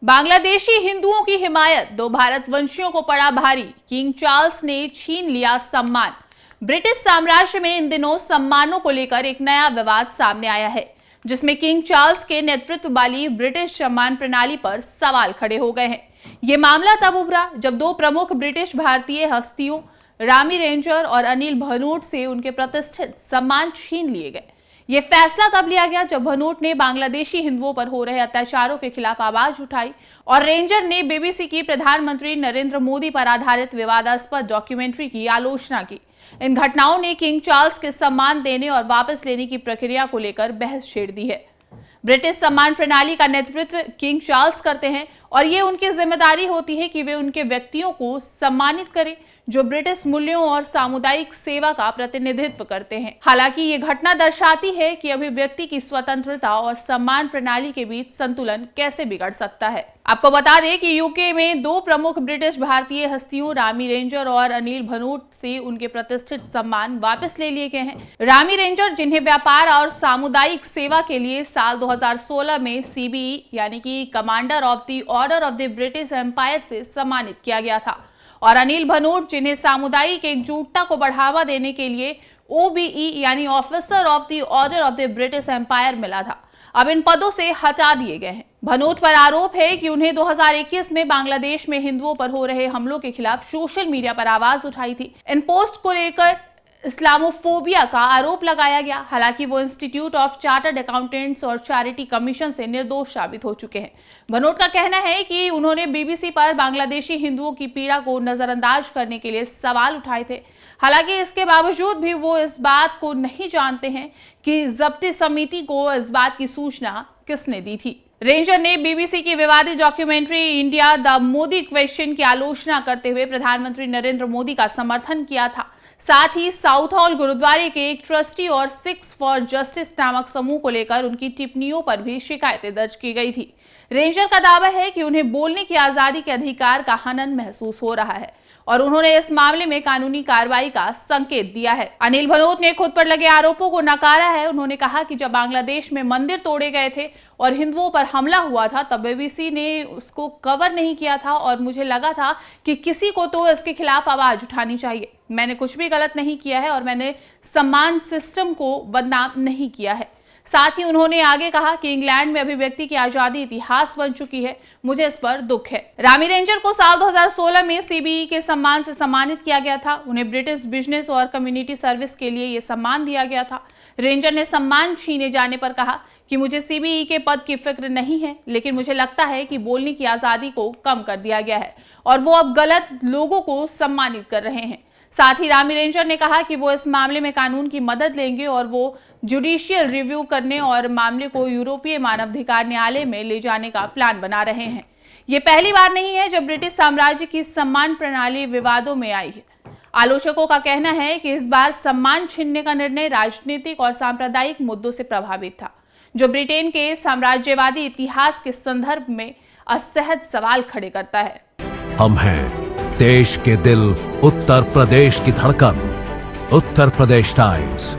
बांग्लादेशी हिंदुओं की हिमायत, दो भारतवंशियों को पड़ा भारी, किंग चार्ल्स ने छीन लिया सम्मान। ब्रिटिश साम्राज्य में इन दिनों सम्मानों को लेकर एक नया विवाद सामने आया है, जिसमें किंग चार्ल्स के नेतृत्व वाली ब्रिटिश सम्मान प्रणाली पर सवाल खड़े हो गए हैं। ये मामला तब उभरा जब दो प्रमुख ब्रिटिश भारतीय हस्तियों रामी रेंजर और अनिल भनोट से उनके प्रतिष्ठित सम्मान छीन लिए गए। ये फैसला तब लिया गया जब भनोट ने बांग्लादेशी हिंदुओं पर हो रहे अत्याचारों के खिलाफ आवाज उठाई और रेंजर ने बीबीसी की प्रधानमंत्री नरेंद्र मोदी पर आधारित विवादास्पद डॉक्यूमेंट्री की आलोचना की। इन घटनाओं ने किंग चार्ल्स के सम्मान देने और वापस लेने की प्रक्रिया को लेकर बहस छेड़ दी है। ब्रिटिश सम्मान प्रणाली का नेतृत्व किंग चार्ल्स करते हैं और ये उनकी जिम्मेदारी होती है कि वे उनके व्यक्तियों को सम्मानित करें जो ब्रिटिश मूल्यों और सामुदायिक सेवा का प्रतिनिधित्व करते हैं। हालांकि ये घटना दर्शाती है कि अभिव्यक्ति की स्वतंत्रता और सम्मान प्रणाली के बीच संतुलन कैसे बिगड़ सकता है। आपको बता दें कि यूके में दो प्रमुख ब्रिटिश भारतीय हस्तियों रामी रेंजर और अनिल भनोट से उनके प्रतिष्ठित सम्मान वापस ले लिए गए हैं। रामी रेंजर, जिन्हें व्यापार और सामुदायिक सेवा के लिए साल 2016 में CBE यानी कि commander of the order of the British Empire से सम्मानित किया गया था, और अनिल भनोट, जिन्हें सामुदायिक एकजुटता को बढ़ावा देने के लिए OBE यानी officer of the order of the British Empire मिला था, अब इन पदों से हटा दिए गए हैं। भनोट पर आरोप है कि उन्हें 2021 में बांग्लादेश में हिंदुओं पर हो रहे हमलों के खिलाफ सोशल मीडिया पर आवाज उठाई थी। इन पोस्ट को लेकर इस्लामोफोबिया का आरोप लगाया गया। हालांकि वो इंस्टीट्यूट ऑफ चार्टर्ड अकाउंटेंट्स और चैरिटी कमीशन से निर्दोष साबित हो चुके हैं। भनोट का कहना है कि उन्होंने बीबीसी पर बांग्लादेशी हिंदुओं की पीड़ा को नजरअंदाज करने के लिए सवाल उठाए थे। हालांकि इसके बावजूद भी वो इस बात को नहीं जानते हैं कि जब्ती समिति को इस बात की सूचना किसने दी थी। रेंजर ने बीबीसी की विवादित documentary India the Modi question की आलोचना करते हुए प्रधानमंत्री नरेंद्र मोदी का समर्थन किया था। साथ ही साउथ हॉल गुरुद्वारे के एक ट्रस्टी और सिक्स फॉर जस्टिस नामक समूह को लेकर उनकी टिप्पणियों पर भी शिकायतें दर्ज की गई थी। रेंजर का दावा है कि उन्हें बोलने की आजादी के अधिकार का हनन महसूस हो रहा है और उन्होंने इस मामले में कानूनी कार्रवाई का संकेत दिया है। अनिल भनोट ने खुद पर लगे आरोपों को नकारा है। उन्होंने कहा कि जब बांग्लादेश में मंदिर तोड़े गए थे और हिंदुओं पर हमला हुआ था, तब बीबीसी ने उसको कवर नहीं किया था और मुझे लगा था कि किसी को तो इसके खिलाफ आवाज उठानी चाहिए। मैंने कुछ भी गलत नहीं किया है और मैंने सम्मान सिस्टम को बदनाम नहीं किया है। साथ ही उन्होंने आगे कहा कि इंग्लैंड में अभिव्यक्ति की आजादी इतिहास बन चुकी है, मुझे इस पर दुख है। रामी रेंजर को साल 2016 में CBE के सम्मान से सम्मानित किया गया था। उन्हें ब्रिटिश बिजनेस और कम्युनिटी सर्विस के लिए यह सम्मान दिया गया था। रेंजर ने सम्मान छीने जाने पर कहा कि मुझे CBE के पद की फिक्र नहीं है, लेकिन मुझे लगता है कि बोलने की आजादी को कम कर दिया गया है और वो अब गलत लोगों को सम्मानित कर रहे हैं। साथ ही रामी रेंजर ने कहा कि वो इस मामले में कानून की मदद लेंगे और वो जुडिशियल रिव्यू करने और मामले को यूरोपीय मानवाधिकार न्यायालय में ले जाने का प्लान बना रहे हैं। ये पहली बार नहीं है जब ब्रिटिश साम्राज्य की सम्मान प्रणाली विवादों में आई है। आलोचकों का कहना है कि इस बार सम्मान छीनने का निर्णय राजनीतिक और सांप्रदायिक मुद्दों से प्रभावित था, जो ब्रिटेन के साम्राज्यवादी इतिहास के संदर्भ में असहज सवाल खड़े करता है। हम हैं देश के दिल, उत्तर प्रदेश की धड़कन, उत्तर प्रदेश टाइम्स।